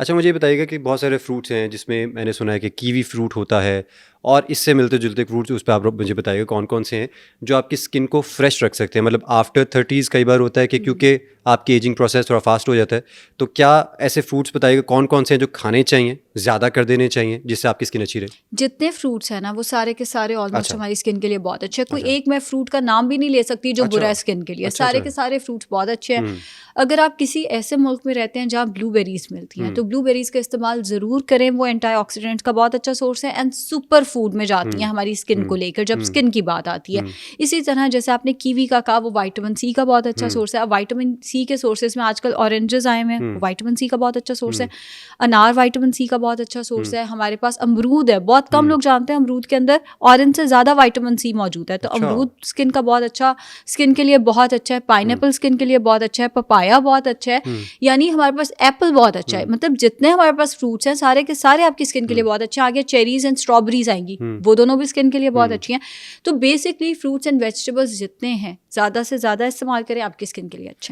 अच्छा मुझे ये बताइएगा कि बहुत सारे फ्रूट्स हैं जिसमें मैंने सुना है कि कीवी फ्रूट होता है और इससे मिलते जुलते फ्रूट्स, उस पर आप मुझे बताइएगा कौन कौन से हैं जो आपकी स्किन को फ्रेश रख सकते हैं। मतलब आफ्टर 30s कई बार होता है कि क्योंकि आपकी एजिंग प्रोसेस थोड़ा फास्ट हो जाता है, तो क्या ऐसे फ्रूट्स बताइएगा कौन कौन से हैं जो खाने चाहिए, ज़्यादा कर देने चाहिए जिससे आपकी स्किन अच्छी रहे? जितने फ्रूट्स हैं ना वो सारे के सारे ऑलमोस्ट अच्छा। हमारी स्किन के लिए बहुत अच्छे हैं। कोई अच्छा। एक मैं फ्रूट का नाम भी नहीं ले सकती जो अच्छा। बुरा है स्किन के लिए। अच्छा सारे अच्छा। के सारे फ्रूट्स बहुत अच्छे हैं। हम्म। अगर आप किसी ऐसे मुल्क में रहते हैं जहाँ ब्लूबेरीज मिलती हैं तो ब्लूबेरीज का इस्तेमाल ज़रूर करें। वो एंटीऑक्सीडेंट्स का बहुत अच्छा सोर्स है एंड सुपर फूड में जाती हैं हमारी स्किन को लेकर जब स्किन की बात आती है। इसी तरह जैसे आपने कीवी का कहा, वो विटामिन सी का बहुत अच्छा सोर्स है। अब विटामिन सी के सोर्सेज में आजकल ऑरेंजेस आए हुए हैं, विटामिन सी का बहुत अच्छा सोर्स है। अनार विटामिन सी का बहुत अच्छा सोर्स है। हमारे पास अमरूद है, बहुत कम लोग जानते हैं अमरूद के अंदर ऑरेंज से ज़्यादा विटामिन सी मौजूद है। तो अच्छा। अमरूद स्किन का बहुत अच्छा, स्किन के लिए बहुत अच्छा है। पाइनएप्पल स्किन के लिए बहुत अच्छा है। पपाया बहुत अच्छा है। यानी हमारे पास एप्पल बहुत अच्छा है। मतलब जितने हमारे पास फ्रूट्स हैं सारे के सारे आपकी स्किन के लिए बहुत अच्छे हैं। आगे चेरीज एंड स्ट्रॉबेरीज आएंगी, वो दोनों भी स्किन के लिए बहुत अच्छी हैं। तो बेसिकली फ्रूट्स एंड वेजिटेबल्स जितने हैं ज़्यादा से ज़्यादा इस्तेमाल करें, आपकी स्किन के लिए अच्छे हैं।